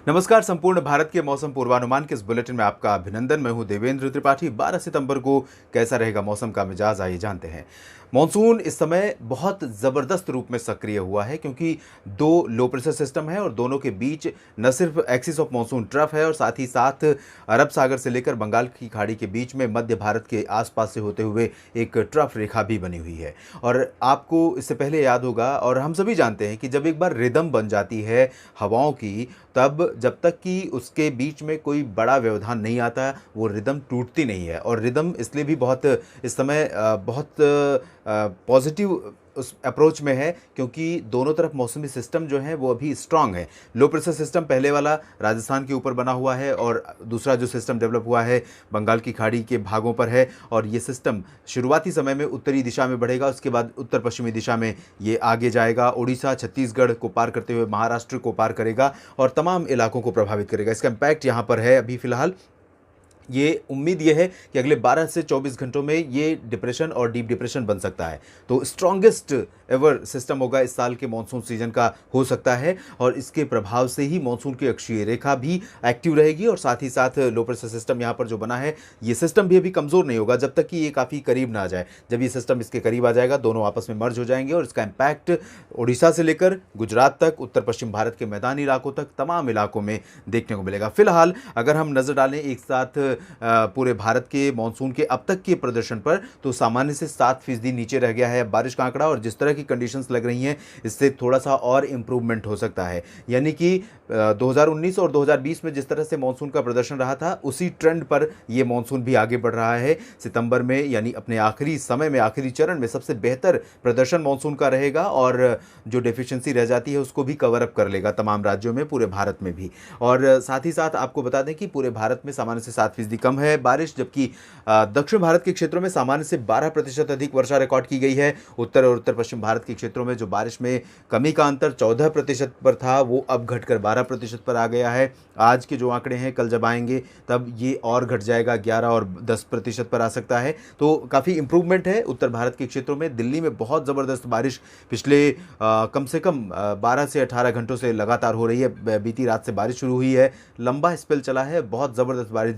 नमस्कार। संपूर्ण भारत के मौसम पूर्वानुमान के इस बुलेटिन में आपका अभिनंदन। मैं हूं देवेंद्र त्रिपाठी। 12 सितंबर को कैसा रहेगा मौसम का मिजाज, आइए जानते हैं। मॉनसून इस समय बहुत ज़बरदस्त रूप में सक्रिय हुआ है क्योंकि दो लो प्रेशर सिस्टम है और दोनों के बीच न सिर्फ एक्सिस ऑफ मॉनसून ट्रफ है और साथ ही साथ अरब सागर से लेकर बंगाल की खाड़ी के बीच में मध्य भारत के आसपास से होते हुए एक ट्रफ रेखा भी बनी हुई है। और आपको इससे पहले याद होगा और हम सभी जानते हैं कि जब एक बार रिदम बन जाती है हवाओं की, तब जब तक कि उसके बीच में कोई बड़ा व्यवधान नहीं आता वो रिदम टूटती नहीं है। और रिदम इसलिए भी बहुत इस समय बहुत पॉजिटिव उस अप्रोच में है क्योंकि दोनों तरफ मौसमी सिस्टम जो है वो अभी स्ट्रांग है। लो प्रेशर सिस्टम पहले वाला राजस्थान के ऊपर बना हुआ है और दूसरा जो सिस्टम डेवलप हुआ है बंगाल की खाड़ी के भागों पर है। और ये सिस्टम शुरुआती समय में उत्तरी दिशा में बढ़ेगा, उसके बाद उत्तर पश्चिमी दिशा में ये आगे जाएगा, उड़ीसा छत्तीसगढ़ को पार करते हुए महाराष्ट्र को पार करेगा और तमाम इलाकों को प्रभावित करेगा। इसका इम्पैक्ट यहाँ पर है अभी फ़िलहाल। ये उम्मीद ये है कि अगले 12 से 24 घंटों में ये डिप्रेशन और डीप डिप्रेशन बन सकता है। तो स्ट्रॉन्गेस्ट एवर सिस्टम होगा इस साल के मॉनसून सीजन का, हो सकता है। और इसके प्रभाव से ही मॉनसून की अक्षीय रेखा भी एक्टिव रहेगी और साथ ही साथ लो प्रेशर सिस्टम यहाँ पर जो बना है ये सिस्टम भी अभी कमज़ोर नहीं होगा जब तक कि ये काफ़ी करीब ना आ जाए। जब ये सिस्टम इसके करीब आ जाएगा दोनों आपस में मर्ज हो जाएंगे और इसका इम्पैक्ट उड़ीसा से लेकर गुजरात तक, उत्तर पश्चिम भारत के मैदानी इलाकों तक, तमाम इलाकों में देखने को मिलेगा। फिलहाल अगर हम नज़र डालें एक साथ पूरे भारत के मानसून के अब तक के प्रदर्शन पर, तो सामान्य से 7% नीचे रह गया है बारिश का आंकड़ा। और जिस तरह की कंडीशंस लग रही हैं इससे थोड़ा सा और इम्प्रूवमेंट हो सकता है। यानी कि 2019 और 2020 में जिस तरह से मानसून का प्रदर्शन रहा था उसी ट्रेंड पर यह मानसून भी आगे बढ़ रहा है। सितंबर में यानी अपने आखिरी समय में, आखिरी चरण में सबसे बेहतर प्रदर्शन मानसून का रहेगा और जो डेफिशिएंसी रह जाती है उसको भी कवर अप कर लेगा तमाम राज्यों में, पूरे भारत में भी। और साथ ही साथ आपको बता दें कि पूरे भारत में सामान्य से 7% कम है बारिश, जबकि दक्षिण भारत के क्षेत्रों में सामान्य से 12% अधिक वर्षा रिकॉर्ड की गई है। उत्तर और उत्तर पश्चिम भारत के क्षेत्रों में जो बारिश में कमी का अंतर 14% पर था वो अब घटकर 12% पर आ गया है। आज के जो आंकड़े हैं कल जब आएंगे तब ये और घट जाएगा, 11 और 10% पर आ सकता है। तो काफ़ी इंप्रूवमेंट है उत्तर भारत के क्षेत्रों में। दिल्ली में बहुत ज़बरदस्त बारिश पिछले कम से कम 12 से 18 घंटों से लगातार हो रही है। बीती रात से बारिश शुरू हुई है, लंबा स्पेल चला है, बहुत ज़बरदस्त बारिश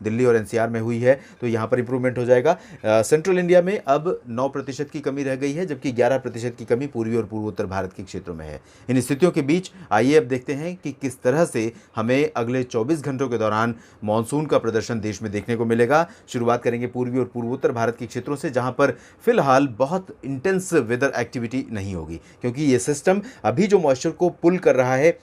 दिल्ली और एनसीआर में हुई है, तो यहाँ पर इंप्रूवमेंट हो जाएगा। सेंट्रल इंडिया में अब 9% की कमी रह गई है, जबकि 11% की कमी पूर्वी और पूर्वोत्तर भारत के क्षेत्रों में है। इन स्थितियों के बीच आइए अब देखते हैं कि किस तरह से हमें अगले 24 घंटों के दौरान मानसून का प्रदर्शन देश में देखने को मिलेगा। शुरुआत करेंगे पूर्वी और पूर्वोत्तर भारत के क्षेत्रों से, जहां पर फिलहाल बहुत इंटेंस वेदर एक्टिविटी नहीं होगी क्योंकि ये सिस्टम अभी जो मॉइस्चर को पुल कर रहा है,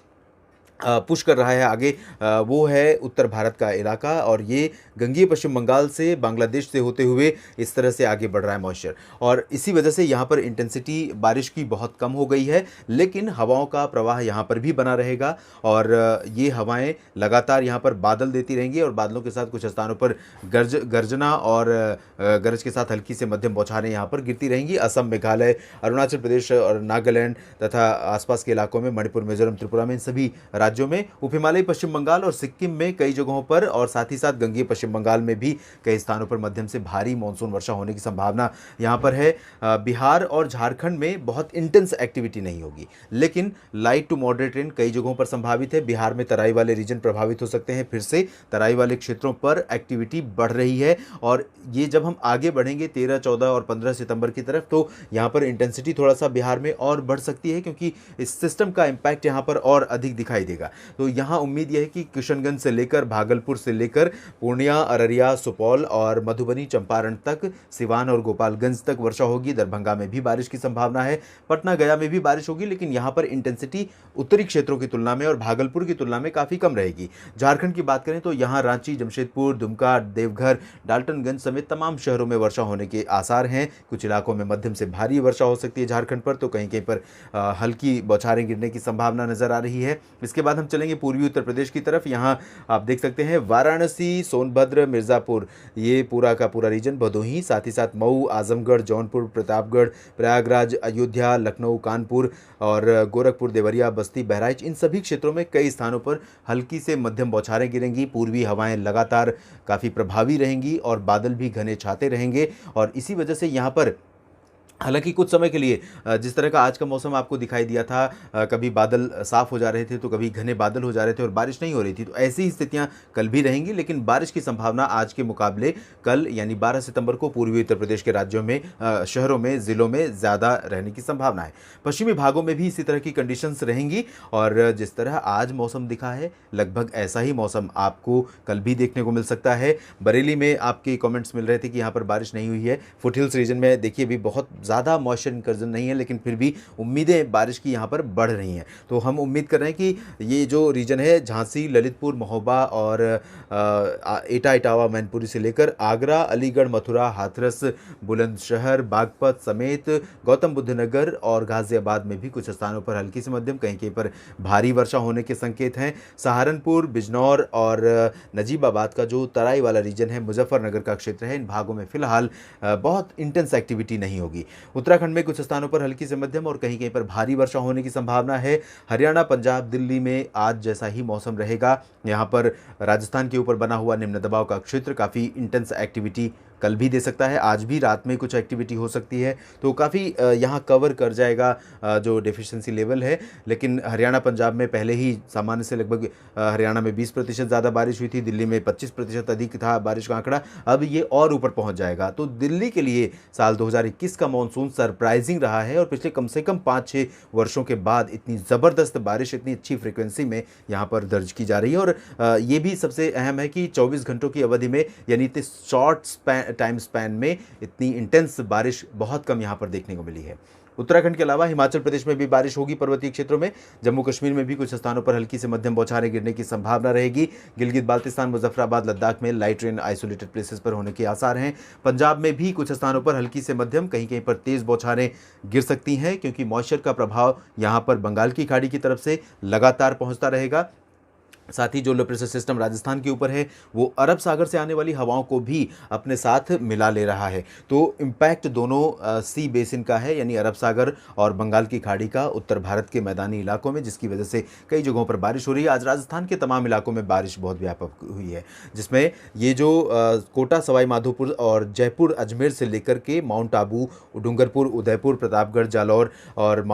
पुश कर रहा है आगे, वो है उत्तर भारत का इलाका। और ये गंगीय पश्चिम बंगाल से, बांग्लादेश से होते हुए इस तरह से आगे बढ़ रहा है मॉइस्चर। और इसी वजह से यहाँ पर इंटेंसिटी बारिश की बहुत कम हो गई है, लेकिन हवाओं का प्रवाह यहाँ पर भी बना रहेगा। और ये हवाएं लगातार यहाँ पर बादल देती रहेंगी और बादलों के साथ कुछ स्थानों पर गर्जना और गरज के साथ हल्की से मध्यम बौछारें यहाँ पर गिरती रहेंगी। असम, मेघालय, अरुणाचल प्रदेश और नागालैंड तथा आसपास के इलाकों में, मणिपुर, मिजोरम, त्रिपुरा में, इन सभी राज्यों में, उपहिमालयी पश्चिम बंगाल और सिक्किम में कई जगहों पर, और साथ ही साथ गंगीय पश्चिम बंगाल में भी कई स्थानों पर मध्यम से भारी मानसून वर्षा होने की संभावना यहाँ पर है। बिहार और झारखंड में बहुत इंटेंस एक्टिविटी नहीं होगी, लेकिन लाइट टू मॉडरेट रेन कई जगहों पर संभावित है। बिहार में तराई वाले रीजन प्रभावित हो सकते हैं, फिर से तराई वाले क्षेत्रों पर एक्टिविटी बढ़ रही है। और ये जब हम आगे बढ़ेंगे 13, 14 और 15 सितंबर की तरफ, तो यहाँ पर इंटेंसिटी थोड़ा सा बिहार में और बढ़ सकती है क्योंकि इस सिस्टम का इम्पैक्ट यहाँ पर और अधिक दिखाई देगा। तो यहाँ उम्मीद यह है कि किशनगंज से लेकर, भागलपुर से लेकर पूर्णिया, अररिया, सुपौल और मधुबनी, चंपारण तक, सिवान और गोपालगंज तक वर्षा होगी। दरभंगा में भी बारिश की संभावना है, पटना, गया में भी बारिश होगी, लेकिन यहाँ पर इंटेंसिटी उत्तरी क्षेत्रों की तुलना में और भागलपुर की तुलना में काफ़ी कम रहेगी। झारखंड की बात करें तो यहाँ रांची, जमशेदपुर, दुमका, देवघर, डाल्टनगंज समेत तमाम शहरों में वर्षा होने के आसार हैं। कुछ इलाकों में मध्यम से भारी वर्षा हो सकती है झारखंड पर, तो कहीं कहीं पर हल्की बौछारें गिरने की संभावना नजर आ रही है। इसके बाद हम चलेंगे पूर्वी उत्तर प्रदेश की तरफ। यहाँ आप देख सकते हैं वाराणसी, सोनभद्र, मिर्ज़ापुर, ये पूरा का पूरा रीजन, भदोही, साथ ही साथ मऊ, आजमगढ़, जौनपुर, प्रतापगढ़, प्रयागराज, अयोध्या, लखनऊ, कानपुर और गोरखपुर, देवरिया, बस्ती, बहराइच, इन सभी क्षेत्रों में कई स्थानों पर हल्की से मध्यम बौछारें गिरेंगी। पूर्वी हवाएं लगातार काफ़ी प्रभावी रहेंगी और बादल भी घने छाते रहेंगे। और इसी वजह से यहाँ पर हालाँकि कुछ समय के लिए जिस तरह का आज का मौसम आपको दिखाई दिया था, कभी बादल साफ़ हो जा रहे थे, तो कभी घने बादल हो जा रहे थे और बारिश नहीं हो रही थी। तो ऐसी ही स्थितियाँ कल भी रहेंगी, लेकिन बारिश की संभावना आज के मुकाबले कल यानी 12 सितंबर को पूर्वी उत्तर प्रदेश के राज्यों में, शहरों में, ज़िलों में ज़्यादा रहने की संभावना है। पश्चिमी भागों में भी इसी तरह की कंडीशंस रहेंगी और जिस तरह आज मौसम दिखा है, लगभग ऐसा ही मौसम आपको कल भी देखने को मिल सकता है। बरेली में आपके कमेंट्स मिल रहे थे कि यहाँ पर बारिश नहीं हुई है। फुटहिल्स रीजन में देखिए अभी बहुत ज़्यादा मॉइस्चर इंकर्जन नहीं है, लेकिन फिर भी उम्मीदें बारिश की यहाँ पर बढ़ रही हैं। तो हम उम्मीद कर रहे हैं कि ये जो रीजन है, झांसी, ललितपुर, महोबा और एटा, इटावा, मैनपुरी से लेकर आगरा, अलीगढ़, मथुरा, हाथरस, बुलंदशहर, बागपत समेत गौतम बुद्ध नगर और गाजियाबाद में भी कुछ स्थानों पर हल्की से मध्यम, कहीं कहीं पर भारी वर्षा होने के संकेत हैं। सहारनपुर, बिजनौर और नजीबाबाद का जो तराई वाला रीजन है, मुजफ्फरनगर का क्षेत्र है, इन भागों में फिलहाल बहुत इंटेंस एक्टिविटी नहीं होगी। उत्तराखंड में कुछ स्थानों पर हल्की से मध्यम और कहीं कहीं पर भारी वर्षा होने की संभावना है। हरियाणा, पंजाब, दिल्ली में आज जैसा ही मौसम रहेगा। यहाँ पर राजस्थान के ऊपर बना हुआ निम्न दबाव का क्षेत्र काफ़ी इंटेंस एक्टिविटी कल भी दे सकता है, आज भी रात में कुछ एक्टिविटी हो सकती है, तो काफ़ी यहाँ कवर कर जाएगा जो डेफिशिएंसी लेवल है। लेकिन हरियाणा, पंजाब में पहले ही सामान्य से लगभग हरियाणा में 20% ज़्यादा बारिश हुई थी, दिल्ली में 25% अधिक था बारिश का आंकड़ा, अब ये और ऊपर पहुँच जाएगा। तो दिल्ली के लिए साल 2021 का मानसून सरप्राइजिंग रहा है और पिछले कम से कम 5-6 वर्षों के बाद इतनी ज़बरदस्त बारिश इतनी अच्छी फ्रिक्वेंसी में यहाँ पर दर्ज की जा रही है। और ये भी सबसे अहम है कि 24 घंटों की अवधि में, यानी इतने शॉर्ट टाइम स्पैन में इतनी इंटेंस बारिश बहुत कम यहाँ पर देखने को मिली है। उत्तराखंड के अलावा हिमाचल प्रदेश में भी बारिश होगी पर्वतीय क्षेत्रों में। जम्मू कश्मीर में भी कुछ स्थानों पर हल्की से मध्यम बौछारें गिरने की संभावना रहेगी। गिलगित बाल्तिस्तान, मुजफ्फराबाद, लद्दाख में लाइट रेन आइसोलेटेड प्लेसेस पर होने के आसार हैं। पंजाब में भी कुछ स्थानों पर हल्की से मध्यम, कहीं कहीं पर तेज बौछारें गिर सकती हैं, क्योंकि मॉइस्चर का प्रभाव यहाँ पर बंगाल की खाड़ी की तरफ से लगातार पहुँचता रहेगा। साथ ही जो लो प्रेशर सिस्टम राजस्थान के ऊपर है, वो अरब सागर से आने वाली हवाओं को भी अपने साथ मिला ले रहा है। तो इम्पैक्ट दोनों सी बेसिन का है, यानी अरब सागर और बंगाल की खाड़ी का उत्तर भारत के मैदानी इलाकों में, जिसकी वजह से कई जगहों पर बारिश हो रही है। आज राजस्थान के तमाम इलाकों में बारिश बहुत व्यापक हुई है, जिसमें ये जो कोटा, सवाई माधोपुर और जयपुर, अजमेर से लेकर के माउंट आबू, डूंगरपुर, उदयपुर, प्रतापगढ़, जालौर और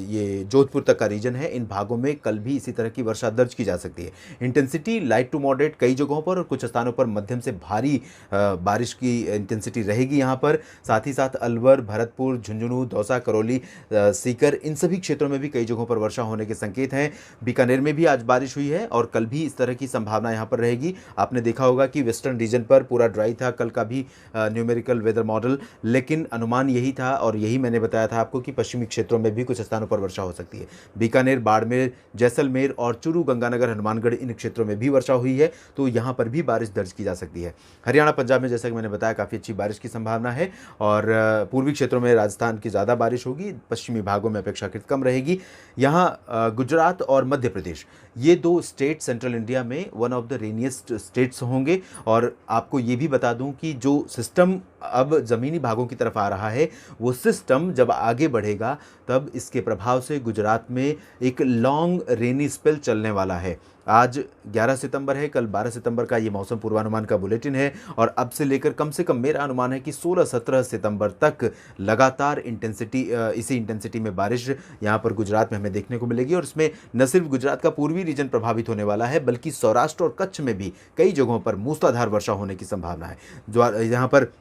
ये जोधपुर तक का रीजन है, इन भागों में कल भी इसी तरह की वर्षा दर्ज की जा सकती है। इंटेंसिटी लाइट टू मॉडरेट कई जगहों पर और कुछ स्थानों पर मध्यम से भारी बारिश की इंटेंसिटी रहेगी यहाँ पर। साथ ही साथ अलवर, भरतपुर, झुंझुनू, दौसा, करौली, सीकर, इन सभी क्षेत्रों में भी कई जगहों पर वर्षा होने के संकेत हैं। बीकानेर में भी आज बारिश हुई है और कल भी इस तरह की संभावना यहाँ पर रहेगी। आपने देखा होगा कि वेस्टर्न रीजन पर पूरा ड्राई था कल का भी न्यूमेरिकल वेदर मॉडल, लेकिन अनुमान यही था और यही मैंने बताया था आपको कि पश्चिमी क्षेत्रों में भी कुछ स्थानों पर वर्षा हो सकती है। बीकानेर, बाड़मेर, जैसलमेर और चूरू, गंगानगर, हनुमानगढ़, इन क्षेत्रों में भी वर्षा हुई है, तो यहाँ पर भी बारिश दर्ज की जा सकती है। हरियाणा, पंजाब में जैसा कि मैंने बताया काफ़ी अच्छी बारिश की संभावना है और पूर्वी क्षेत्रों में राजस्थान की ज़्यादा बारिश होगी, पश्चिमी भागों में अपेक्षाकृत कम रहेगी। यहाँ गुजरात और मध्य प्रदेश, ये दो स्टेट सेंट्रल इंडिया में one of the rainiest states होंगे। और आपको ये भी बता दूं कि जो सिस्टम अब ज़मीनी भागों की तरफ आ रहा है, वो सिस्टम जब आगे बढ़ेगा तब इसके प्रभाव से गुजरात में एक लॉन्ग रेनी स्पेल चलने वाला है। आज 11 सितंबर है, कल 12 सितंबर का ये मौसम पूर्वानुमान का बुलेटिन है और अब से लेकर कम से कम मेरा अनुमान है कि 16-17 सितंबर तक लगातार इसी इंटेंसिटी में बारिश यहाँ पर गुजरात में हमें देखने को मिलेगी। और इसमें न सिर्फ गुजरात का पूर्वी रीजन प्रभावित होने वाला है, बल्कि सौराष्ट्र और कच्छ में भी कई जगहों पर मूसलाधार वर्षा होने की संभावना है। जो यहाँ पर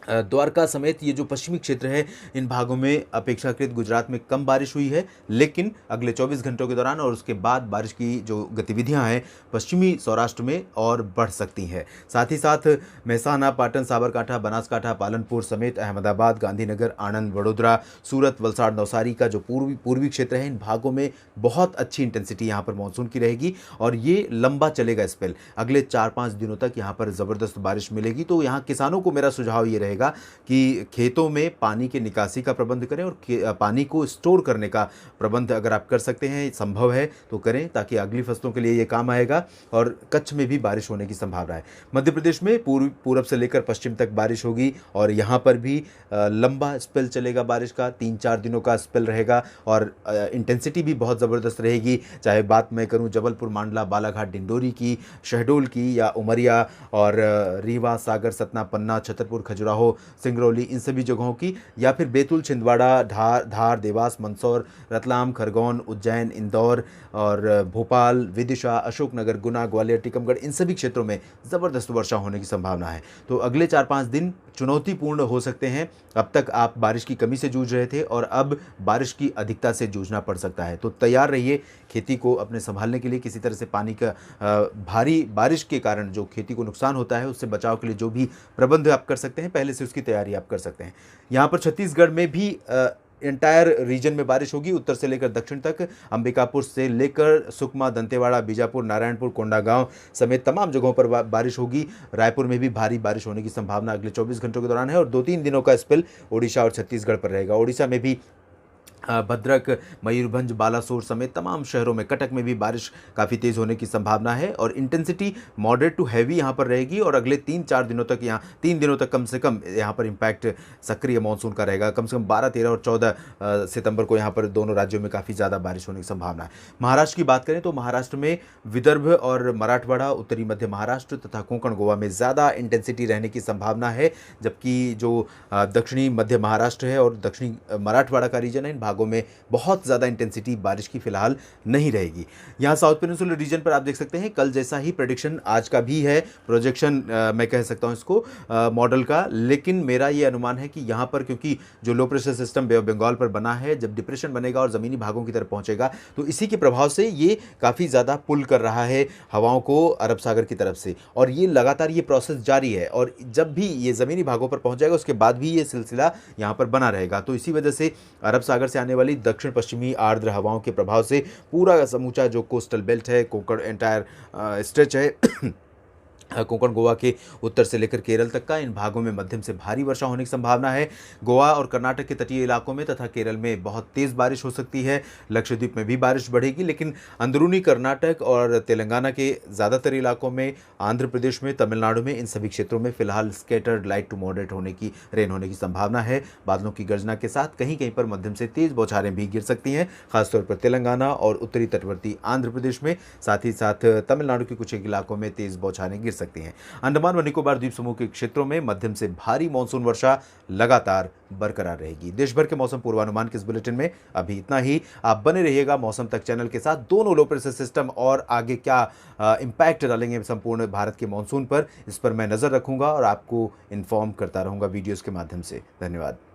द्वारका समेत ये जो पश्चिमी क्षेत्र है, इन भागों में अपेक्षाकृत गुजरात में कम बारिश हुई है, लेकिन अगले 24 घंटों के दौरान और उसके बाद बारिश की जो गतिविधियां हैं पश्चिमी सौराष्ट्र में और बढ़ सकती हैं। साथ ही साथ मेहसाना, पाटन, साबरकांठा, बनासकांठा, पालनपुर समेत अहमदाबाद, गांधीनगर, आणंद, वडोदरा, सूरत, वलसाड़, नवसारी का जो पूर्वी क्षेत्र है, इन भागों में बहुत अच्छी इंटेंसिटी यहाँ पर मानसून की रहेगी और ये लंबा चलेगा स्पेल। अगले 4-5 दिनों तक यहाँ पर ज़बरदस्त बारिश मिलेगी। तो यहाँ किसानों को मेरा सुझाव ये रहेगा कि खेतों में पानी के निकासी का प्रबंध करें और पानी को स्टोर करने का प्रबंध अगर आप कर सकते हैं, संभव है तो करें, ताकि अगली फसलों के लिए ये काम आएगा। और कच्छ में भी बारिश होने की संभावना है। मध्य प्रदेश में पूर्व से लेकर पश्चिम तक बारिश होगी और यहाँ पर भी लंबा स्पेल चलेगा बारिश का, 3-4 दिनों का स्पेल रहेगा और इंटेंसिटी भी बहुत ज़बरदस्त रहेगी। चाहे बात मैं करूँ जबलपुर, मांडला, बालाघाट, डिंडोरी की, शहडोल की या उमरिया और रीवा, सागर, सतना, पन्ना, छतरपुर, खजुराहो दमोह, सिंगरौली, इन सभी जगहों की, या फिर बैतूल, छिंदवाड़ा, धार, देवास, मंदसौर, रतलाम, खरगोन, उज्जैन, इंदौर और भोपाल, विदिशा, अशोकनगर, गुना, ग्वालियर, टीकमगढ़, इन सभी क्षेत्रों में ज़बरदस्त वर्षा होने की संभावना है। तो अगले 4-5 दिन चुनौतीपूर्ण हो सकते हैं। अब तक आप बारिश की कमी से जूझ रहे थे और अब बारिश की अधिकता से जूझना पड़ सकता है। तो तैयार रहिए खेती को अपने संभालने के लिए। किसी तरह से पानी का भारी बारिश के कारण जो खेती को नुकसान होता है, उससे बचाव के लिए जो भी प्रबंध आप कर सकते हैं, पहले से उसकी तैयारी आप कर सकते हैं। यहाँ पर छत्तीसगढ़ में भी एंटायर रीजन में बारिश होगी, उत्तर से लेकर दक्षिण तक। अंबिकापुर से लेकर सुकमा, दंतेवाड़ा, बीजापुर, नारायणपुर, कोंडागांव समेत तमाम जगहों पर बारिश होगी। रायपुर में भी भारी बारिश होने की संभावना अगले 24 घंटों के दौरान है और 2-3 दिनों का स्पेल ओडिशा और छत्तीसगढ़ पर रहेगा। ओडिशा में भी भद्रक, मयूरभंज, बालासोर समेत तमाम शहरों में, कटक में भी बारिश काफ़ी तेज़ होने की संभावना है और इंटेंसिटी मॉडरेट टू हैवी यहाँ पर रहेगी और अगले 3-4 दिनों तक, यहाँ 3 दिनों तक कम से कम यहाँ पर इम्पैक्ट सक्रिय मानसून का रहेगा। कम से कम 12, 13 और 14 सितंबर को यहाँ पर दोनों राज्यों में काफ़ी ज़्यादा बारिश होने की संभावना है। महाराष्ट्र की बात करें तो महाराष्ट्र में विदर्भ और मराठवाड़ा, उत्तरी मध्य महाराष्ट्र तथा कोंकण गोवा में ज़्यादा इंटेंसिटी रहने की संभावना है, जबकि जो दक्षिणी मध्य महाराष्ट्र है और दक्षिणी मराठवाड़ा का रीजन है, इन भागों में बहुत ज़्यादा इंटेंसिटी बारिश की फिलहाल नहीं रहेगी। यहाँ साउथ पेनिनसुलर रीजन पर आप देख सकते हैं कल जैसा ही प्रेडिक्शन आज का भी है, प्रोजेक्शन मैं कह सकता हूँ इसको मॉडल का, लेकिन मेरा ये अनुमान है कि यहाँ पर क्योंकि जो low pressure system bay of Bengal पर बना है, जब डिप्रेशन बनेगा और ज़मीनी भागों की तरफ पहुँचेगा तो इसी के प्रभाव से ये काफ़ी ज़्यादा पुल कर रहा है हवाओं को अरब सागर की तरफ से, और ये लगातार ये प्रोसेस जारी है और जब भी ये ज़मीनी भागों पर पहुँच जाएगा उसके बाद भी ये सिलसिला यहाँ पर बना रहेगा। तो इसी वजह से अरब सागर से आने वाली दक्षिण पश्चिमी आर्द्र हवाओं के प्रभाव से पूरा समूचा जो कोस्टल बेल्ट है, कोंकण एंटायर स्ट्रेच है कोंकण गोवा के उत्तर से लेकर केरल तक का, इन भागों में मध्यम से भारी वर्षा होने की संभावना है। गोवा और कर्नाटक के तटीय इलाकों में तथा केरल में बहुत तेज़ बारिश हो सकती है। लक्षद्वीप में भी बारिश बढ़ेगी, लेकिन अंदरूनी कर्नाटक और तेलंगाना के ज़्यादातर इलाकों में, आंध्र प्रदेश में, तमिलनाडु में, इन सभी क्षेत्रों में फिलहाल scattered light to moderate rain होने की संभावना है। बादलों की गर्जना के साथ कहीं कहीं पर मध्यम से तेज़ बौछारें भी गिर सकती हैं, खासतौर पर तेलंगाना और उत्तरी तटवर्ती आंध्र प्रदेश में, साथ ही साथ तमिलनाडु के कुछ इलाकों में तेज़ बौछारें गिर सकती हैं। अंडमान व निकोबार द्वीप समूह के क्षेत्रों में मध्यम से भारी मानसून वर्षा लगातार बरकरार रहेगी। देश भर के मौसम पूर्वानुमान के इस बुलेटिन में अभी इतना ही। आप बने रहिएगा मौसम तक चैनल के साथ। दोनों लो प्रेशर सिस्टम और आगे क्या इम्पैक्ट डालेंगे संपूर्ण भारत के मानसून पर, इस पर मैं नज़र रखूंगा और आपको इन्फॉर्म करता रहूंगा वीडियोज़ के माध्यम से। धन्यवाद।